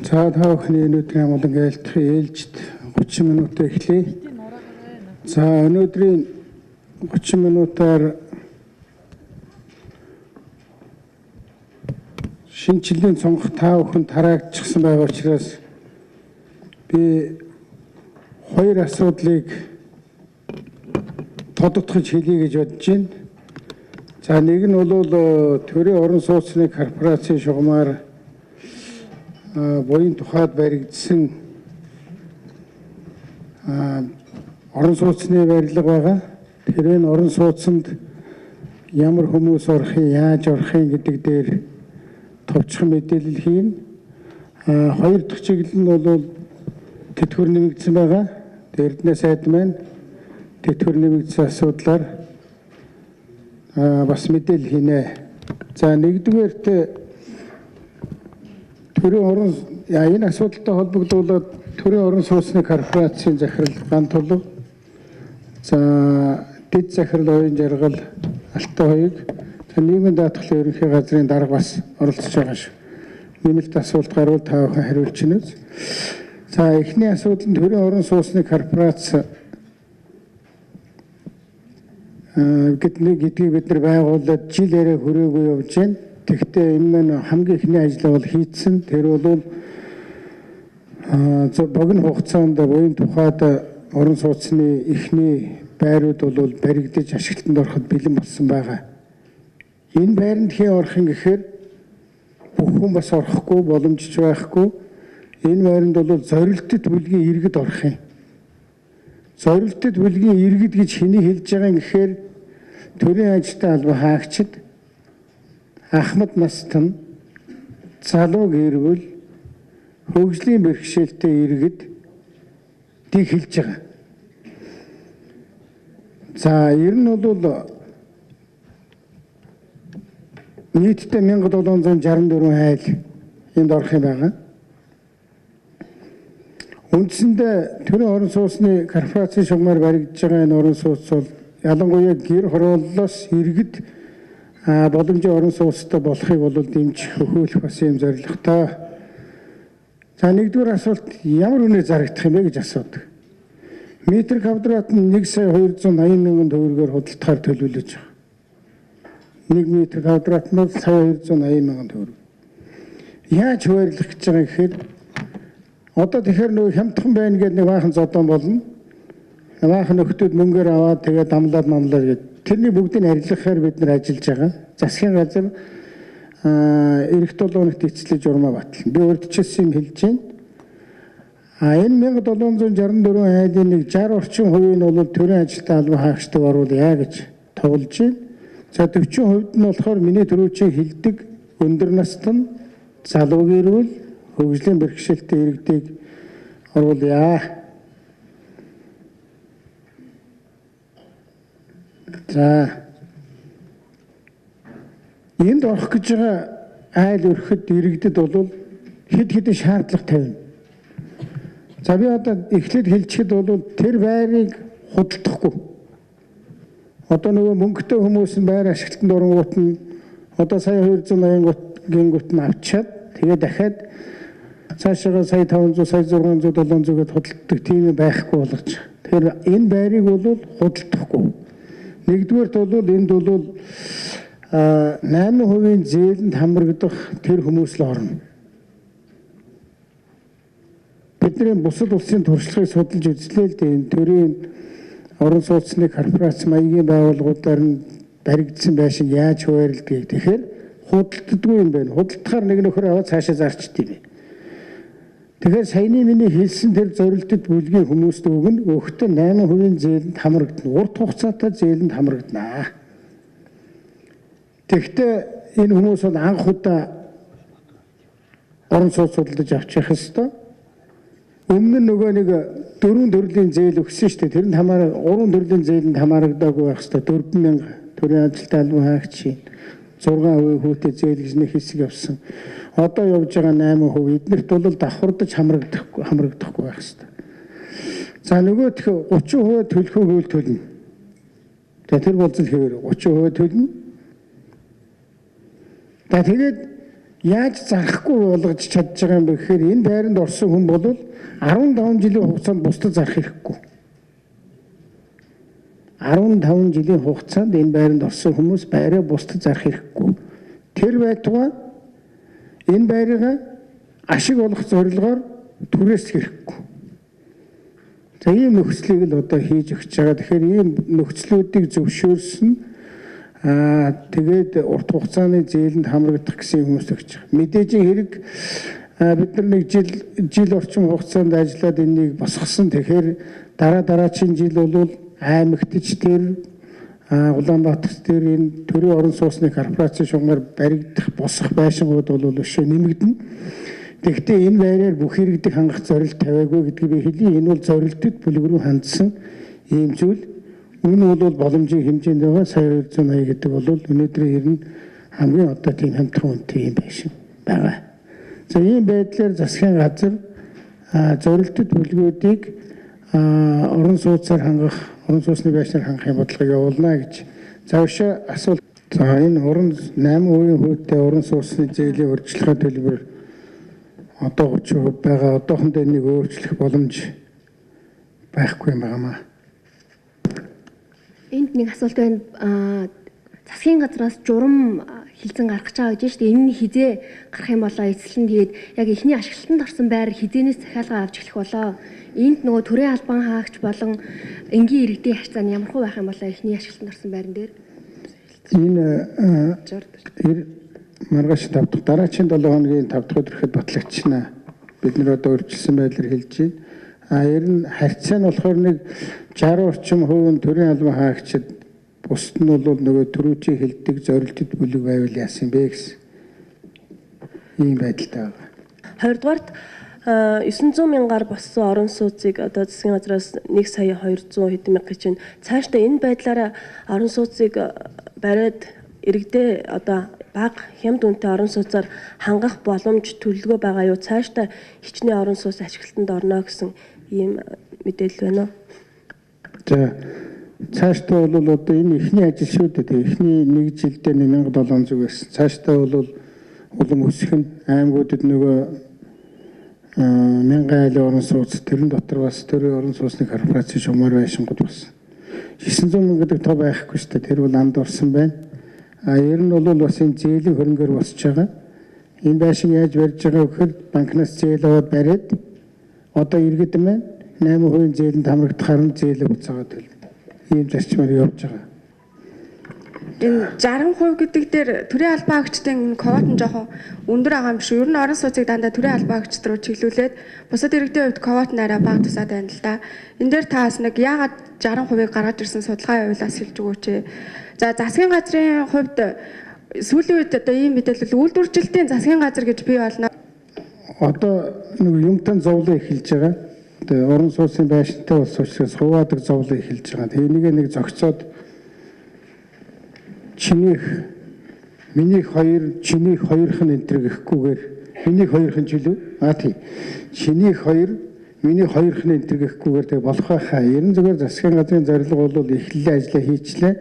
За та бүхний өнөөдрийн амгалан айлтгахын ээлжид 30 минут эхлэе. За өнөөдрийн 30 минутаар шинэ жилийн цонх та бүхэн тараагдчихсан байгаа учраас би хоёр асуудлыг тодотгож хэлье гэж бодож байна. За нэг нь бол төрийн орон сууцны корпорацийн шугамаар буян тухайд баригдсан орон сууцны барилга байгаа. Тэр энэ орон сууцнд ямар хүмүүс орохын, яаж орохын гэдэг дээр товчхон мэдээлэл хийн. Хоёр дахь чиглэл нь бол тэтгэвэр нэмэгдсэн байгаа. Эрдэнэ сайд маань тэтгэвэр нэмэгдсэн асуудлаар бас мэдээлэл хийнэ. За нэгдүгээрт төрийн энэ асуудалтай холбогдуулаад төрийн орон сууцны корпорацийн захирал Ган Тулав, за дэд захирал Оюун Жаргал Алтай хоёуг нийгмийн даатгалын ерөнхий газрын дарга бас оролцож байгаа шүү. Нэмэлт асуулт гарвал та бүхэн хариулчихна. За эхний асуудал нь төрийн орон сууцны корпорац гэдгийг бид нар байгуулад жил арай хүрээгүй явж байна. Тэгэхдээ энэ маань хамгийн ихний ажил бол хийцэн. Тэр бол богино хугацаанд буян тухайд орон сууцны эхний байрууд бол баригдаж ашиглалтанд ороход бэлэн болсон байгаа. Энэ байранд хэн орох юм гэхээр бүх хүн бас орохгүй, боломжч байхгүй. Энэ байранд бол зорилттой бүлгийн иргэд орох юм. Зорилттой бүлгийн иргэд гэж хэний хэлж байгаа юм гэхээр төрийн ажилтны албан хаагчид, ахмад настан, залуу гэрвэл хөгжлийн бэрхшээлтэй иргэд дэг хэлж байгаа. За ер нь бол нийтдээ 1764 айл энд орох юм байгаа. Үндсэндээ төрийн орон сууцны корпорацийн шугамаар баригдаж байгаа энэ орон сууц бол ялангуяа гэр хорооллоос иргэд боломжийн орон сууцтай болохыг бол дэмжих хөхөөлөх бас юм зорилготой. За нэгдүгээр асуулт ямар үнээр зарагдах юм бэ гэж асуудаг. Метр квадрат нь 1,280,000 төгрөгөөр худалдахаар төлөвлөж байгаа. 1 метр квадрат нь 1,280,000 төгрөг. Яаж хуваарлах гэж байгаа гэхээр одоо тэгэхээр нөгөө хямдхан байна гэдэг нэг баахан зодон болно. Баахан нөхдүүд мөнгөөр аваад тэгээд дамлаад гэдэг. Тэрний бүгдийг арилгахаар бид нар ажиллаж байгаа. Засгийн газар эрх тулгуунагт эцэлж урмаа батлана. Би урдчилсан юм хэлж байна. Энэ 1764 айлын нэг 60 орчим хувийг нь бол төрийн ажилтны албан хаагчдаг оруулъя гэж тоглож байна. За 40% нь болохоор миний түрүүчийн хэлдэг өндөр настан, залуу гэрвэл хөгжлийн бэрхшээлтэй иргэдийг оруулъя. За энд орох гэж байгаа айл өрхөд иргэдэд бол хэд хэдэн шаардлага тавина. За би одоо эхлээд хэлчихэд бол тэр байрыг худалдахгүй. Одоо нөгөө мөнгөтэй хүмүүс нь байр ашиглалтанд оронгууд нь одоо сая 280 гингут нь авчаад тэгээ дахиад цаашаа сая 500, сая 600, 700 гэд худалддаг тийм байхгүй болгож. Тэгэхээр энэ байрыг бол худалдахгүй. Нэгдүгээрт бол энд бол 8% зээлэнд хамрагдах тэр хүмүүс л орно. Бидний бусад улсын туршлагыг судалж үзлээ л дээ. Энэ төрийн орон сууцны корпорац маягийн байгууллагуудаар нь баригдсан байшин яаж хуваарлагдгийг тэгэхээр худалддаггүй юм байна. Худалдахаар нэг нөхөр аваад цаашаа зарчд юм. Тэгэхээр саяны миний хэлсэн тэр зорилттой бүлгийн хүмүүст өгнө өгтөө 8% зээлэнд хамрагдана. Урт хугацаатай зээлэнд хамрагдана. Тэгэхдээ энэ хүмүүс бол анх удаа орон сууц судалж авчих ёстой. Өмнө нь нөгөө нэг 4 төрлийн зээл өгсөн шүү дээ. Тэрэнд хамаараа 3 төрлийн зээлэнд хамаарагдаагүй байх ёстой. 4,000 төрийн ажилтны албан хаагчийн 6% хүүтэй зээл гэж нэг хэсэг явсан. Одоо явж байгаа 8% эднэрт бол давхардаж хамрагдахгүй байх ёстой. За нөгөөх 30% төлөхөөгөө төлнө. За тэр болзол хэвээр 30% төлнө. За тэгээд яаж зарахгүй болгож чадж байгаа юм бэ гэхээр энэ байранд орсон хүн бол 15 жилийн хугацаанд бусдад зарах хэрэггүй. 15 жилийн хугацаанд энэ байранд орсон хүмүүс байраа бусдад зарах хэрэггүй. Тэр байтугай энэ байраа ашиг олох зорилгоор түрээсэх хэрэггүй. За ийм нөхцөлийг л одоо хийж өгч байгаа. Тэгэхээр ийм нөхцлүүдийг зөвшөөрсөн тэгээд урт хугацааны зээлэнд хамрагдах гэсэн хүмүүс өгч байгаа. Мэдээж хэрэг бид нар нэг жил орчим хугацаанд ажиллаад энийг босгосон. Тэгэхээр дараагийн жил бол Аймагтж тэр Улаанбаатар дээр энэ төрийн орон сууцны корпорацийн шугамар баригдах босох байшингууд бол өшөө нэмэгдэнэ. Тэгэхдээ энэ байраар бүх иргэдэг хангах зорилт тавиагүй гэдгийг би хэлье. Энэ бол зорилтод бүлэг рүү хандсан ийм зүйл. Үүн бол боломжийн хэмжээнд байгаа. Сая 280 гэдэг бол өнөөдөр ирнэ хамгийн одоо тийм хамтран үнэтэй юм байшин байгаа. За ийм байдлаар засгийн газар зорилтод бүлгүүдийг орон сууцаар хангах, орон сууцны байшнаар хангахын бодлогыг явуулна гэж завшаа асуулт. За энэ 8% хүүтэй орон сууцны зээлийн урьдчилгаа төлбөр одоо 30% байгаа. Одоохондоо энийг өөрчлөх боломж байхгүй юм байнамаа. Энд нэг асуулт байна. Засгийн газраас журам хилцэн гаргаж байгаа гэж шүү дээ. Энэ нь хизээ гарах юм болоо эцэслэн тэгээд яг эхний ашиглалтанд орсон байр хизээнээс захиалга авч эхлэх болоо. Энд нөгөө төрийн албан хаагч болон энгийн иргэдийн харьцаа нь ямар хөө байх юм болоо эхний ашиглалтанд орсон байран дээр? Энэ маргааш 5 дахь дараагийн 7 хоногийн 5 дахь өдрөд батлагдчихна. Бид нэр одоо өөрчилсөн байдлаар хэлж байна. Ер нь харьцаа нь болохоор нэг 60 орчим хувийн төрийн албан хаагчид бусд нь бол нөгөө төрүүчийн хэлдэг зорилтод бүлэг байвал яасан бэ гэсэн ийм байдалтай байгаа. 20-дугаарт 900 мянгаар боссон орон сууцыг одоо засгийн газраас 1 сая 200 хэдэн мянга гэж байна. Цаашдаа энэ байдлаараа орон сууцыг бариад иргэдээ одоо бага хямд үнэтэй орон сууцаар хангах боломж төлөвлөгөө байгаа юу? Цаашдаа хичнээн орон сууц ашиглалтанд орно гэсэн ийм мэдээлэл байна уу? За цаашдаа бол одоо энэ эхний ажил шүү дээ. Эхний нэг жилдээ 1700 байсан. Цаашдаа бол улам өсөх нь аймагуудад нөгөө 1000 айлын орон сууц, тэрэн дотор бас төрийн орон сууцны корпорацийн шугамар байшингууд болсон. 900 мянга гэдэг тоо байхгүй шүү дээ. Тэр бол анд орсон байна. Ер нь бол бас энэ зээлийн хөрөнгөөр босч байгаа. Энэ байшин яаж барьж байгаа вэ гэхээр банкнаас зээл аваад бариад одоо иргэд маань 8% зээлэнд хамрагдахаар нь зээлээ буцаагаад төлнө. Ийм зарчмаар явж байгаа. Энэ 60% гэдэг дээр төрийн албан хаагчдын квот нь жоохон өндөр байгаа юм шиг. Ер нь орон сууцыг дандаа төрийн албан хаагчд руу чиглүүлээд бусад иргэдийн хувьд квот нь арай бага тусаад байна л да. Энэ дээр таас нэг яагаад 60%-ыг гаргаж ирсэн судалгаа явуулаас хэлж өгөөч. За засгийн газрын хувьд сүүлийн үед одоо ийм мэдээлэл үйлдвэржилтийн засгийн газар гэж бий болно. Одоо нэг юмтан зовлон эхэлж байгаа. Тэгээ орон сууцны байшинтай улс учраас хуваадаг зовлон эхэлж байгаа. Тэгээ энийг нэг зогцоод минийх 2, чинийх 2х нь энтер гэхгүйгээр минийх 2х нь ч үлээ. Тийм. Чинийх 2, минийх 2х нь энтер гэхгүйгээр тэгээ болох байхаа. Ер нь зөвхөн засгийн газрын зорилго бол эхлэлээ ажиллаа хийчлээ.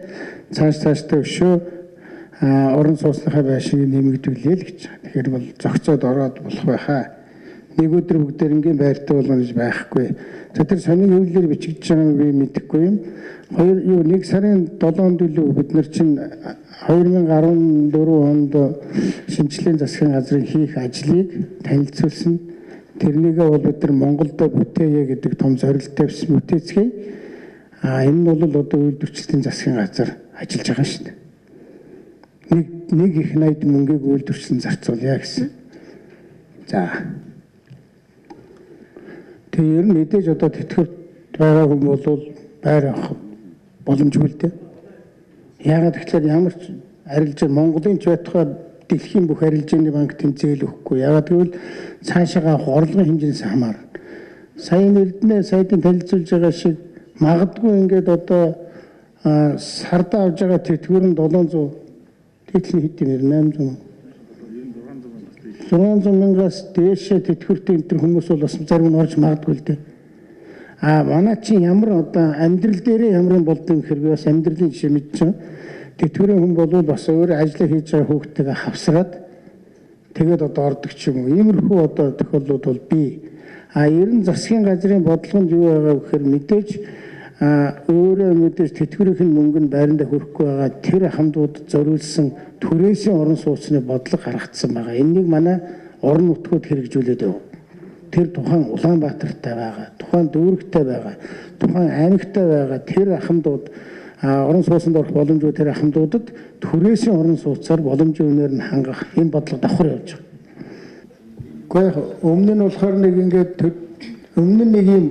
Цаашдаа өшөө орон сууцныхаа байшиныг нэмэгдүүлээ л гэж. Тэгэхээр бол зогцоод ороод болох байхаа. Нэг өдөр бүгдээрнгийн байртай болно гэж байхгүй. За тэр сонин хөвлөөр бичигдэж байгааг би мэдэхгүй юм. 1 сарын 7-нд үлээ бид нар чинь 2014 онд шинжлэлийн засгийн газрын хийх ажлыг танилцуулсан. Тэрнийгээ бол бид нар Монголд бүтээе гэдэг том зорилт тавьсан бүтээцгээе. Энэ нь бол одоо үйлдвэрчлийн засгийн газар ажиллаж байгаа шүү дээ. Нэг их найд мөнгийг үйлдвэрчлэн зарцуулъя гэсэн. За. Тэр нь мэдээж одоо тэтгэврт байгаа хүн бол байр авах боломжгүй л дээ. Яагаад гэвэл ямар ч арилжаа Монголын ч байтугай дэлхийн бүх арилжааны банк тэмцээл өгөхгүй. Яагаад гэвэл цаашаа орлогын хэмжээс хамаарна. Саяны эрдэнэ сайдын танилцуулж байгаа шиг магадгүй ингээд одоо сард авж байгаа тэтгэвэр нь 700 тэтгэл хэдийн 600 мянгаас дээшээ тэтгэвртэй энэ төр хүмүүс бол бас зарим нь орж магадгүй л дээ. Манай чинь ямар одоо амьдрал дээрээ ямар юм болдгоо гэхээр би бас амьдралын жишээ мэдчихэв. Тэтгэврийн хүн бол бас өөр ажиллаа хийж байгаа хүүхдтэйгээ хавсраад тэгээд одоо ордог ч юм уу. Иймэрхүү одоо тохиолдлууд бол бий. Ер нь засгийн газрын бодлогонд юу байгаа вэ гэхээр мэдээж өөрөө мэдээж тэтгэврийн мөнгө нь байранда хүрэхгүй байгаа тэр хамтууд зориулсан түрээсийн орон сууцны бодлого гаргагдсан байгаа. Энийг манай орон нутгууд хэрэгжүүлээд явна. Тэр тухайн Улаанбаатартай байгаа, тухайн Дүүрэгтэй байгаа, тухайн Аймагтай байгаа тэр хамтууд орон сууцнд орох боломжгүй тэр хамтуудад түрээсийн орон сууцаар боломжийн үнээр нь хангах энэ бодлого давхар явж байгаа. Гэхдээ өмнө нь болохоор нэг ингээд өмнө нь нэг юм